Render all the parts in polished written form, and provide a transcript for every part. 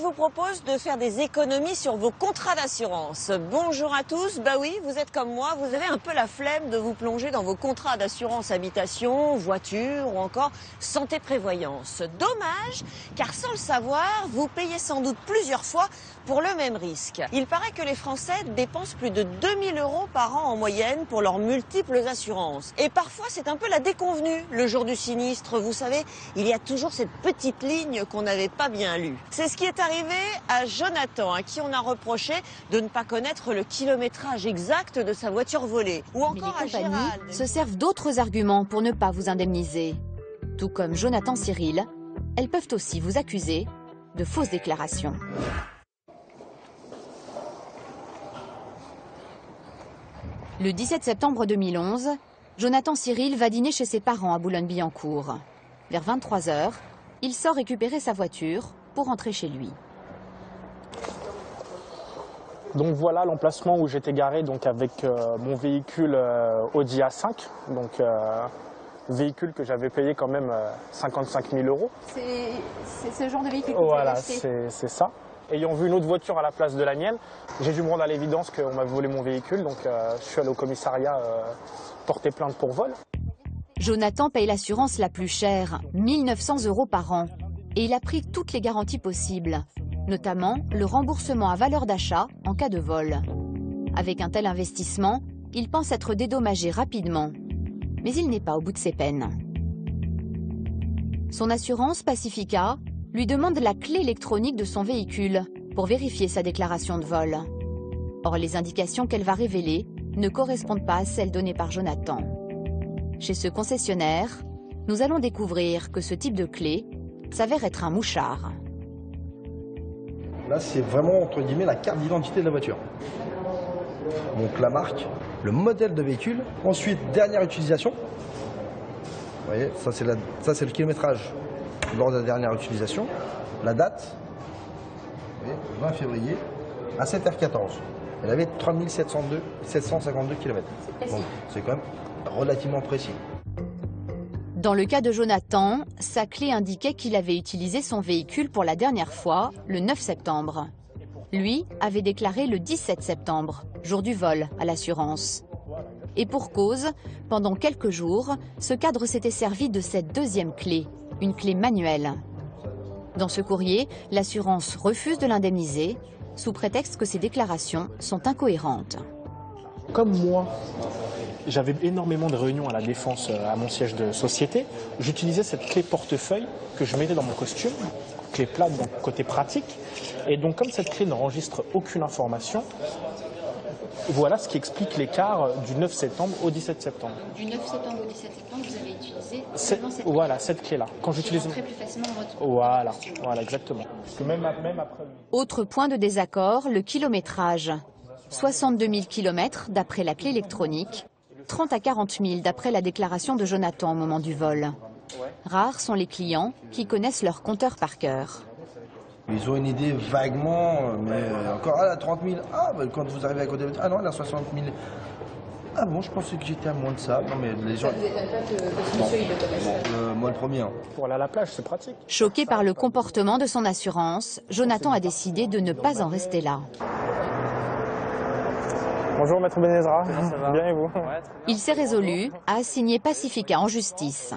je vous propose de faire des économies sur vos contrats d'assurance. Bonjour à tous. Bah oui, vous êtes comme moi, vous avez un peu la flemme de vous plonger dans vos contrats d'assurance habitation, voiture ou encore santé prévoyance. Dommage, car sans le savoir, vous payez sans doute plusieurs fois pour le même risque. Il paraît que les Français dépensent plus de 2000 € par an en moyenne pour leurs multiples assurances. Et parfois, c'est un peu la déconvenue. Le jour du sinistre, vous savez, il y a toujours cette petite ligne qu'on n'avait pas bien lue. C'est ce qui est arrivé à Jonathan, à qui on a reproché de ne pas connaître le kilométrage exact de sa voiture volée. Ou encore à Gérald. Gérald. Se servent d'autres arguments pour ne pas vous indemniser. Tout comme Jonathan Cyril, elles peuvent aussi vous accuser de fausses déclarations. Le 17 septembre 2011, Jonathan Cyril va dîner chez ses parents à Boulogne-Billancourt. Vers 23 h, il sort récupérer sa voiture pour rentrer chez lui. Donc voilà l'emplacement où j'étais garé donc avec mon véhicule Audi A5, donc véhicule que j'avais payé quand même 55 000 €. C'est ce genre de véhicule que Voilà, vous avez acheté. c'est ça. Ayant vu une autre voiture à la place de la mienne, j'ai dû me rendre à l'évidence qu'on m'avait volé mon véhicule, donc je suis allé au commissariat porter plainte pour vol. Jonathan paye l'assurance la plus chère, 1 900 € par an. Et il a pris toutes les garanties possibles, notamment le remboursement à valeur d'achat en cas de vol. Avec un tel investissement, il pense être dédommagé rapidement. Mais il n'est pas au bout de ses peines. Son assurance, Pacifica, lui demande la clé électronique de son véhicule pour vérifier sa déclaration de vol. Or, les indications qu'elle va révéler ne correspondent pas à celles données par Jonathan. Chez ce concessionnaire, nous allons découvrir que ce type de clé s'avère être un mouchard. Là, c'est vraiment, entre guillemets, la carte d'identité de la voiture. Donc la marque, le modèle de véhicule. Ensuite, dernière utilisation. Vous voyez, ça c'est le kilométrage lors de la dernière utilisation. La date, vous voyez, 20 février, à 7 h 14. Elle avait 752 km. Donc c'est quand même relativement précis. Dans le cas de Jonathan, sa clé indiquait qu'il avait utilisé son véhicule pour la dernière fois le 9 septembre. Lui avait déclaré le 17 septembre, jour du vol, à l'assurance. Et pour cause, pendant quelques jours, ce cadre s'était servi de cette deuxième clé, une clé manuelle. Dans ce courrier, l'assurance refuse de l'indemniser, sous prétexte que ses déclarations sont incohérentes. Comme moi, j'avais énormément de réunions à la Défense, à mon siège de société, j'utilisais cette clé portefeuille que je mettais dans mon costume, clé plate, donc côté pratique. Et donc comme cette clé n'enregistre aucune information, voilà ce qui explique l'écart du 9 septembre au 17 septembre. Du 9 septembre au 17 septembre, vous avez utilisé voilà, cette clé-là. Quand j'utilise très plus facilement dans votre voilà, exactement. Parce que même après... Autre point de désaccord, le kilométrage. 62 000 km d'après la clé électronique, 30 à 40 000 d'après la déclaration de Jonathan au moment du vol. Rares sont les clients qui connaissent leur compteur par cœur. Ils ont une idée vaguement, mais encore, ah, 30 000, ah, bah, quand vous arrivez à côté, ah non, elle a 60 000. Ah bon, je pensais que j'étais à moins de ça. Non, mais les gens... moi le premier. Hein. Pour aller à la plage, c'est pratique. Choqué par le comportement de son assurance, Jonathan a décidé de ne pas en rester là. Bonjour Maître Benezra, bien et vous? Il s'est résolu à assigner Pacifica en justice.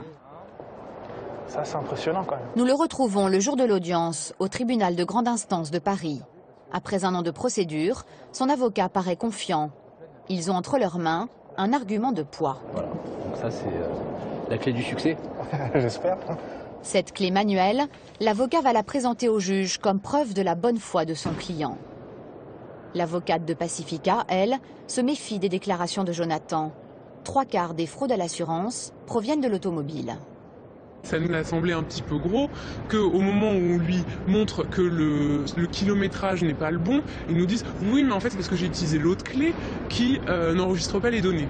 Ça c'est impressionnant quand même. Nous le retrouvons le jour de l'audience au tribunal de grande instance de Paris. Après 1 an de procédure, son avocat paraît confiant. Ils ont entre leurs mains un argument de poids. Voilà, donc ça c'est la clé du succès. J'espère. Cette clé manuelle, l'avocat va la présenter au juge comme preuve de la bonne foi de son client. L'avocate de Pacifica, elle, se méfie des déclarations de Jonathan. 3/4 des fraudes à l'assurance proviennent de l'automobile. Ça nous a semblé un petit peu gros qu'au moment où on lui montre que le kilométrage n'est pas le bon, ils nous disent « oui, mais en fait c'est parce que j'ai utilisé l'autre clé qui n'enregistre pas les données ».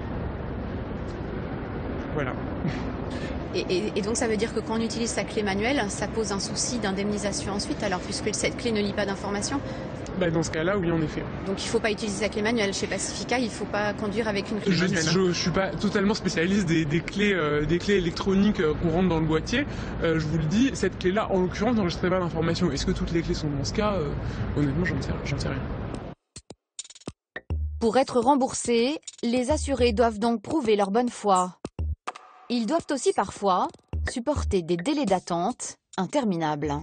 Voilà. Et donc ça veut dire que quand on utilise sa clé manuelle, ça pose un souci d'indemnisation ensuite, alors puisque cette clé ne lit pas d'informations? Dans ce cas-là, oui, en effet. Donc il ne faut pas utiliser sa clé manuelle. Chez Pacifica, il ne faut pas conduire avec une clé manuelle. Je ne suis pas totalement spécialiste des clés électroniques qu'on rentre dans le boîtier. Je vous le dis, cette clé-là, en l'occurrence, n'enregistrait pas d'informations. Est-ce que toutes les clés sont dans ce cas? Honnêtement, j'en sais rien. Pour être remboursés, les assurés doivent donc prouver leur bonne foi. Ils doivent aussi parfois supporter des délais d'attente interminables.